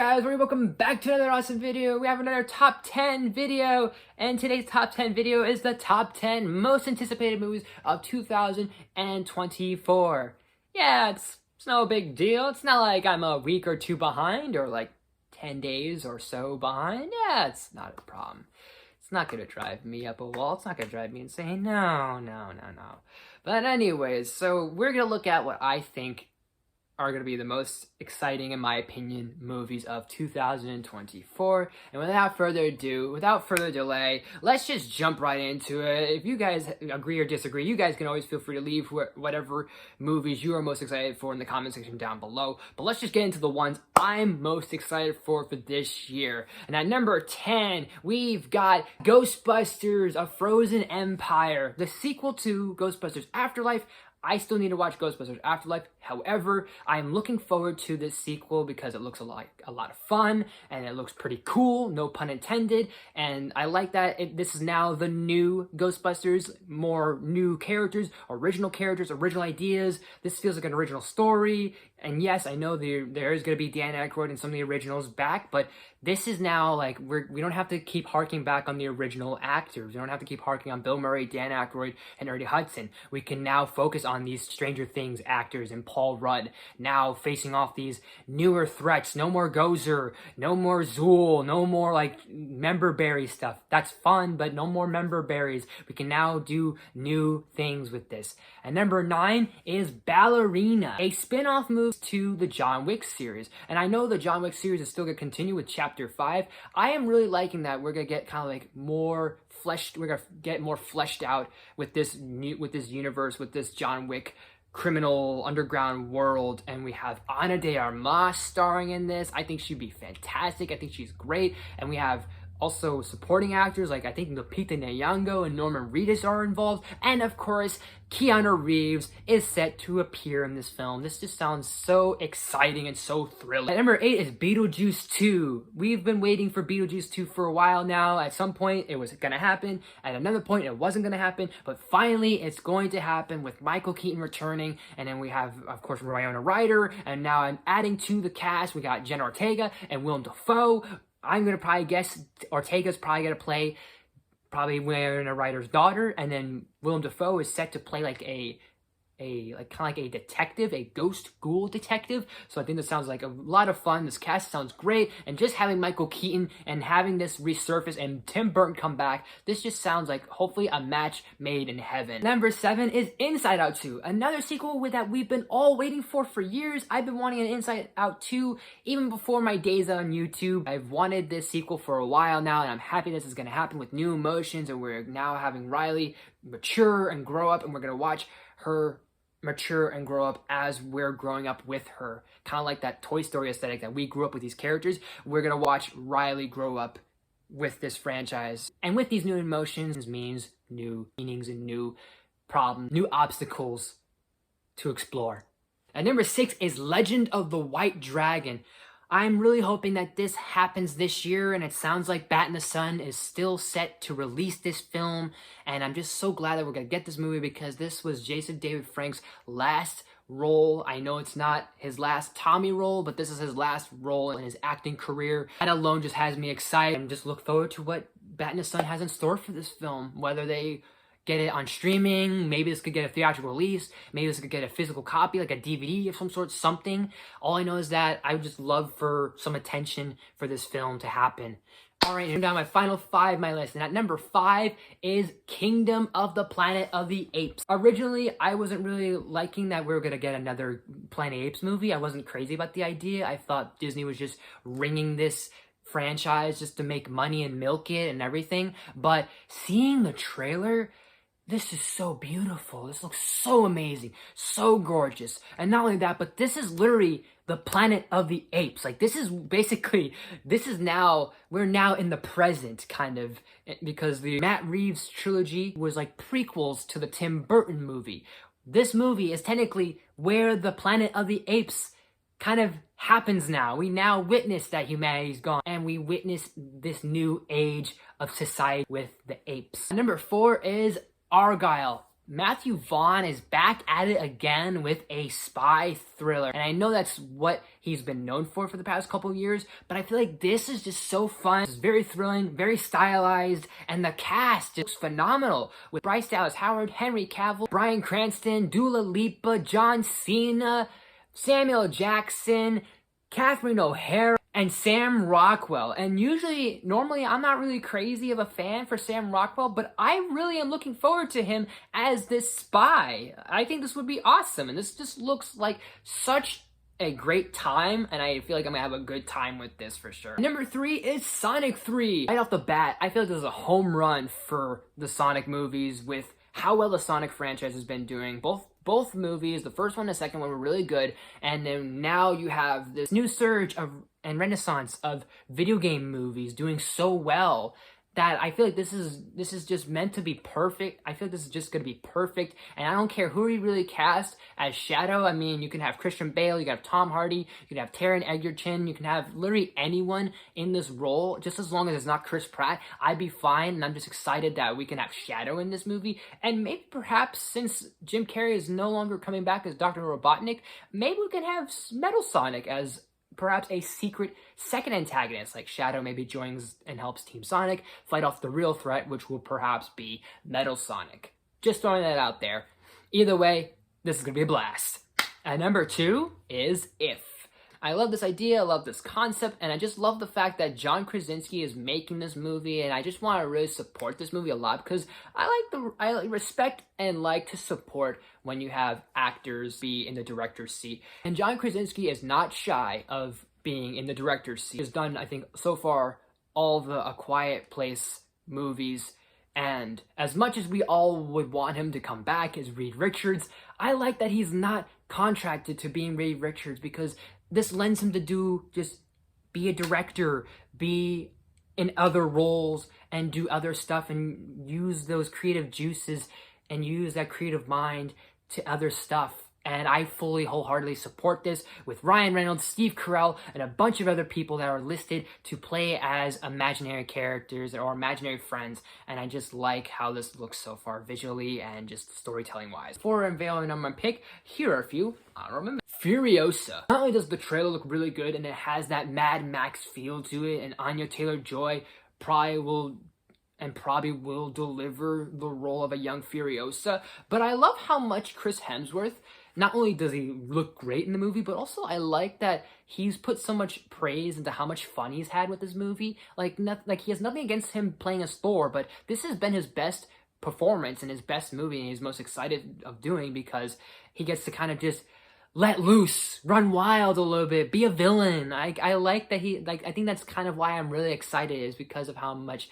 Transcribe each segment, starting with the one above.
guys, welcome back to another awesome video. We have another top 10 video, and today's top 10 video is the top 10 most anticipated movies of 2024. Yeah, it's no big deal. It's not like I'm a week or two behind or like 10 days or so behind. Yeah, it's not a problem. It's not gonna drive me up a wall. It's not gonna drive me insane. No. But anyways, so we're gonna look at what I think are going to be the most exciting, in my opinion, movies of 2024. And without further delay, let's just jump right into it. If you guys agree or disagree, you guys can always feel free to leave whatever movies you are most excited for in the comment section down below. But let's just get into the ones I'm most excited for this year. And at number 10, we've got Ghostbusters: A Frozen Empire, the sequel to Ghostbusters Afterlife. I still need to watch Ghostbusters Afterlife. However, I am looking forward to this sequel because it looks a lot of fun and it looks pretty cool, no pun intended. And I like that this is now the new Ghostbusters, more new characters, original ideas. This feels like an original story. And yes, I know there is going to be Dan Aykroyd and some of the originals back, but this is now like we don't have to keep harking back on the original actors. We don't have to keep harking on Bill Murray, Dan Aykroyd, and Ernie Hudson. We can now focus on these Stranger Things actors and Paul Rudd now facing off these newer threats. No more Gozer, no more Zool, no more like member berry stuff. That's fun, but no more member berries. We can now do new things with this. And number 9 is Ballerina, a spin-off move to the John Wick series. And I know the John Wick series is still going to continue with Chapter 5. I am really liking that we're going to get kind of like more fleshed out with this universe, with this John Wick criminal underground world. And we have Ana de Armas starring in this. I think she'd be fantastic. I think she's great. And we have also supporting actors like I think Lupita Nyong'o and Norman Reedus are involved. And of course, Keanu Reeves is set to appear in this film. This just sounds so exciting and so thrilling. At number 8 is Beetlejuice 2. We've been waiting for Beetlejuice 2 for a while now. At some point, it was gonna happen. At another point, it wasn't gonna happen. But finally, it's going to happen with Michael Keaton returning. And then we have, of course, Winona Ryder. And now I'm adding to the cast, we got Jenna Ortega and Willem Dafoe. I'm going to probably guess Ortega's probably going to play Winona Ryder's daughter, and then Willem Dafoe is set to play like a detective, a ghost ghoul detective. So I think this sounds like a lot of fun. This cast sounds great, and just having Michael Keaton and having this resurface and Tim Burton come back, this just sounds like hopefully a match made in heaven. Number 7 is Inside Out 2, another sequel that we've been all waiting for years. I've been wanting an Inside Out 2 even before my days on YouTube. I've wanted this sequel for a while now, and I'm happy this is going to happen with new emotions, and we're now having Riley mature and grow up, and we're going to watch her mature and grow up as we're growing up with her. Kind of like that Toy Story aesthetic that we grew up with these characters. We're going to watch Riley grow up with this franchise. And with these new emotions means new meanings and new problems, new obstacles to explore. And number 6 is Legend of the White Dragon. I'm really hoping that this happens this year, and it sounds like Bat in the Sun is still set to release this film, and I'm just so glad that we're going to get this movie because this was Jason David Frank's last role. I know it's not his last Tommy role, but this is his last role in his acting career. That alone just has me excited, and just look forward to what Bat in the Sun has in store for this film, whether they get it on streaming, maybe this could get a theatrical release, maybe this could get a physical copy, like a DVD of some sort, something. All I know is that I would just love for some attention for this film to happen. All right, and down my final 5, my list. And at number 5 is Kingdom of the Planet of the Apes. Originally, I wasn't really liking that we were going to get another Planet of the Apes movie. I wasn't crazy about the idea. I thought Disney was just ringing this franchise just to make money and milk it and everything. But seeing the trailer, this is so beautiful. This looks so amazing, so gorgeous. And not only that, but this is literally the Planet of the Apes. Like we're now in the present kind of, because the Matt Reeves trilogy was like prequels to the Tim Burton movie. This movie is technically where the Planet of the Apes kind of happens now. We now witness that humanity's gone, and we witness this new age of society with the apes. Number 4 is Argylle, Matthew Vaughn is back at it again with a spy thriller. And I know that's what he's been known for the past couple of years, but I feel like this is just so fun. It's very thrilling, very stylized, and the cast is phenomenal. With Bryce Dallas Howard, Henry Cavill, Bryan Cranston, Dua Lipa, John Cena, Samuel Jackson, Catherine O'Hara, and Sam Rockwell. And normally I'm not really crazy of a fan for Sam Rockwell, but I really am looking forward to him as this spy. I think this would be awesome, and this just looks like such a great time, and I feel like I'm gonna have a good time with this for sure. Number 3 is Sonic 3. Right off the bat, I feel like this is a home run for the Sonic movies with how well the Sonic franchise has been doing. Both movies, the first one and the second one, were really good, and then now you have this new surge and renaissance of video game movies doing so well that I feel like this is just meant to be perfect. I feel like this is just going to be perfect, and I don't care who you really cast as Shadow. I mean, you can have Christian Bale, you can have Tom Hardy, you can have Taron Egerton, you can have literally anyone in this role, just as long as it's not Chris Pratt, I'd be fine, and I'm just excited that we can have Shadow in this movie, and maybe perhaps since Jim Carrey is no longer coming back as Dr. Robotnik, maybe we can have Metal Sonic as perhaps a secret second antagonist, like Shadow maybe joins and helps Team Sonic fight off the real threat, which will perhaps be Metal Sonic. Just throwing that out there. Either way, this is gonna be a blast. And number 2 is If. I love this idea, I love this concept, and I just love the fact that John Krasinski is making this movie, and I just want to really support this movie a lot because I respect and like to support when you have actors be in the director's seat. And John Krasinski is not shy of being in the director's seat. He's done, I think, so far, all the A Quiet Place movies, and as much as we all would want him to come back as Reed Richards, I like that he's not contracted to being Reed Richards because this lends him to just be a director, be in other roles, and do other stuff, and use those creative juices and use that creative mind to other stuff. And I fully, wholeheartedly support this with Ryan Reynolds, Steve Carell, and a bunch of other people that are listed to play as imaginary characters or imaginary friends. And I just like how this looks so far visually and just storytelling-wise. Before unveiling my pick, here are a few honorable mentions. Furiosa. Not only does the trailer look really good and it has that Mad Max feel to it, and Anya Taylor-Joy probably will deliver the role of a young Furiosa, but I love how much Chris Hemsworth, not only does he look great in the movie, but also I like that he's put so much praise into how much fun he's had with this movie. Like he has nothing against him playing as Thor, but this has been his best performance and his best movie, and he's most excited of doing because he gets to kind of just let loose, run wild a little bit, be a villain. I like that I think that's kind of why I'm really excited, is because of how much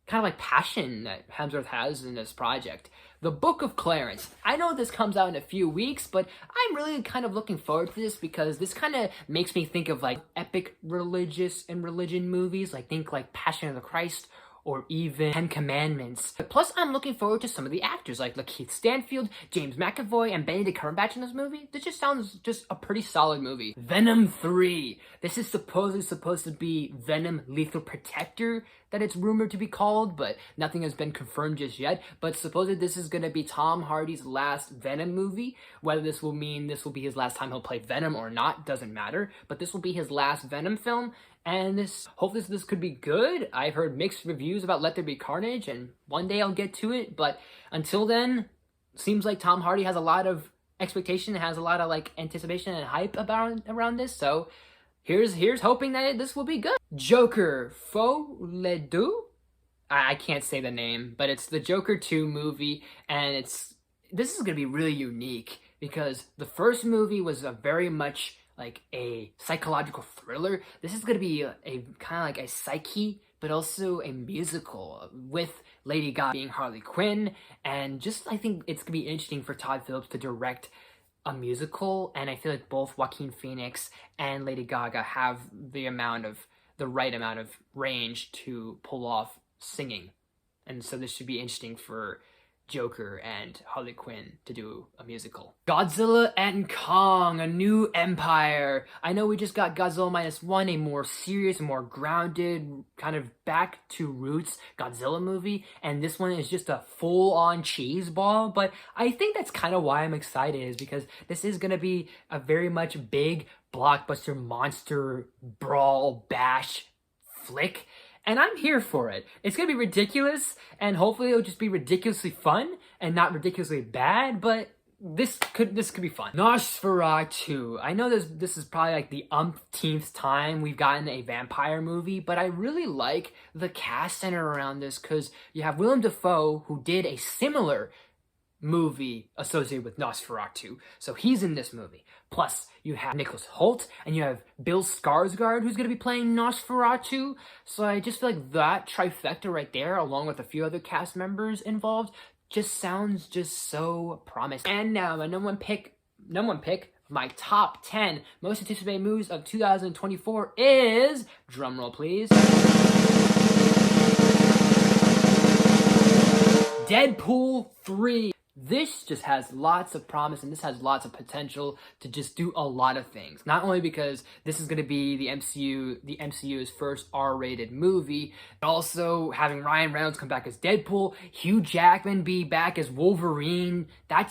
kind of like passion that Hemsworth has in this project. The Book of Clarence. I know this comes out in a few weeks, but I'm really kind of looking forward to this because this kind of makes me think of like epic religion movies, like think like Passion of the Christ or even 10 Commandments. Plus, I'm looking forward to some of the actors like Lakeith Stanfield, James McAvoy, and Benedict Cumberbatch in this movie. This just sounds just a pretty solid movie. Venom 3. This is supposedly supposed to be Venom Lethal Protector, that it's rumored to be called, but nothing has been confirmed just yet. But supposedly this is going to be Tom Hardy's last Venom movie. Whether this will mean this will be his last time he'll play Venom or not doesn't matter, but this will be his last Venom film. And hopefully this could be good. I've heard mixed reviews about Let There Be Carnage, and one day I'll get to it. But until then, seems like Tom Hardy has a lot of expectation, has a lot of like anticipation and hype around this. So here's hoping that this will be good. Joker Faux Les Deux. I can't say the name, but it's the Joker 2 movie, and this is gonna be really unique because the first movie was a very much like a psychological thriller. This is going to be a kind of like a psyche, but also a musical with Lady Gaga being Harley Quinn. And just, I think it's going to be interesting for Todd Phillips to direct a musical. And I feel like both Joaquin Phoenix and Lady Gaga have the right amount of range to pull off singing. And so this should be interesting for Joker and Harley Quinn to do a musical. Godzilla and Kong, A New Empire. I know we just got Godzilla -1, a more serious, more grounded, kind of back to roots Godzilla movie, and this one is just a full-on cheese ball, but I think that's kind of why I'm excited, is because this is gonna be a very much big blockbuster monster brawl bash flick, and I'm here for it. It's gonna be ridiculous, and hopefully it'll just be ridiculously fun and not ridiculously bad, but this could be fun. Nosferatu. I know this is probably like the umpteenth time we've gotten a vampire movie, but I really like the cast center around this, because you have Willem Dafoe, who did a similar movie associated with Nosferatu, so he's in this movie. Plus, you have Nicholas Hoult, and you have Bill Skarsgård, who's going to be playing Nosferatu. So I just feel like that trifecta right there, along with a few other cast members involved, just sounds just so promising. And now my number one pick, my top 10 most anticipated movies of 2024 is, drumroll please, Deadpool 3. This just has lots of promise, and this has lots of potential to just do a lot of things. Not only because this is going to be the MCU's first R-rated movie, but also having Ryan Reynolds come back as Deadpool, Hugh Jackman be back as Wolverine. That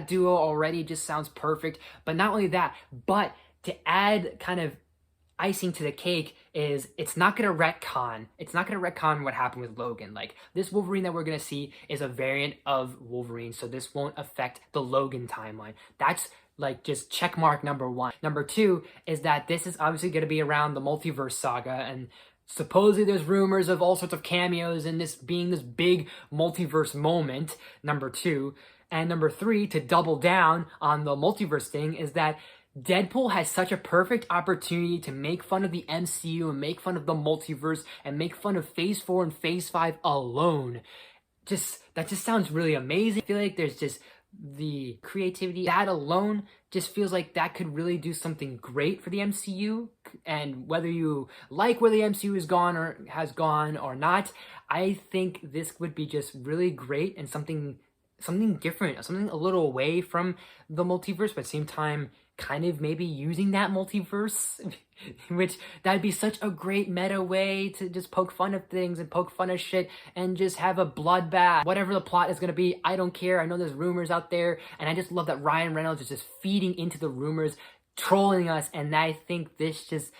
duo already just sounds perfect. But not only that, but to add kind of icing to the cake is it's not gonna retcon what happened with Logan. Like, this Wolverine that we're gonna see is a variant of Wolverine, so this won't affect the Logan timeline. That's like just check mark number one. Number two is that this is obviously gonna be around the multiverse saga, and supposedly there's rumors of all sorts of cameos in this being this big multiverse moment, number two. And number three, to double down on the multiverse thing, is that Deadpool has such a perfect opportunity to make fun of the MCU and make fun of the multiverse and make fun of Phase 4 and Phase 5 alone. That just sounds really amazing. I feel like there's just the creativity. That alone just feels like that could really do something great for the MCU. And whether you like where the MCU has gone or not, I think this would be just really great and something different, something a little away from the multiverse, but at the same time kind of maybe using that multiverse, which that'd be such a great meta way to just poke fun of things and poke fun of shit and just have a bloodbath. Whatever the plot is gonna be, I don't care. I know there's rumors out there, and I just love that Ryan Reynolds is just feeding into the rumors, trolling us, and I think this is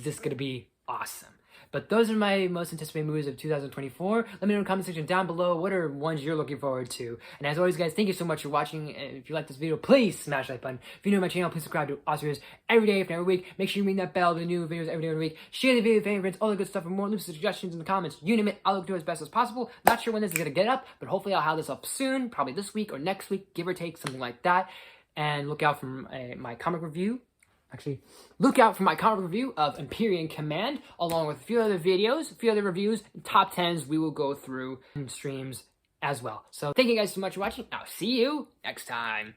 just gonna be awesome. But those are my most anticipated movies of 2024. Let me know in the comment section down below what are ones you're looking forward to. And as always, guys, thank you so much for watching. And if you like this video, please smash that like button. If you're new to my channel, please subscribe to awesome videos every day, if not every week. Make sure you ring that bell to new videos every day of the week. Share the video with favorites, all the good stuff, and more. Leave suggestions in the comments. You name it, I'll look to it as best as possible. Not sure when this is going to get up, but hopefully I'll have this up soon, probably this week or next week, give or take, something like that. And look out for my comic review. Look out for my comic review of Empyrean Command, along with a few other videos, a few other reviews, and top 10s we will go through in streams as well. So thank you guys so much for watching. I'll see you next time.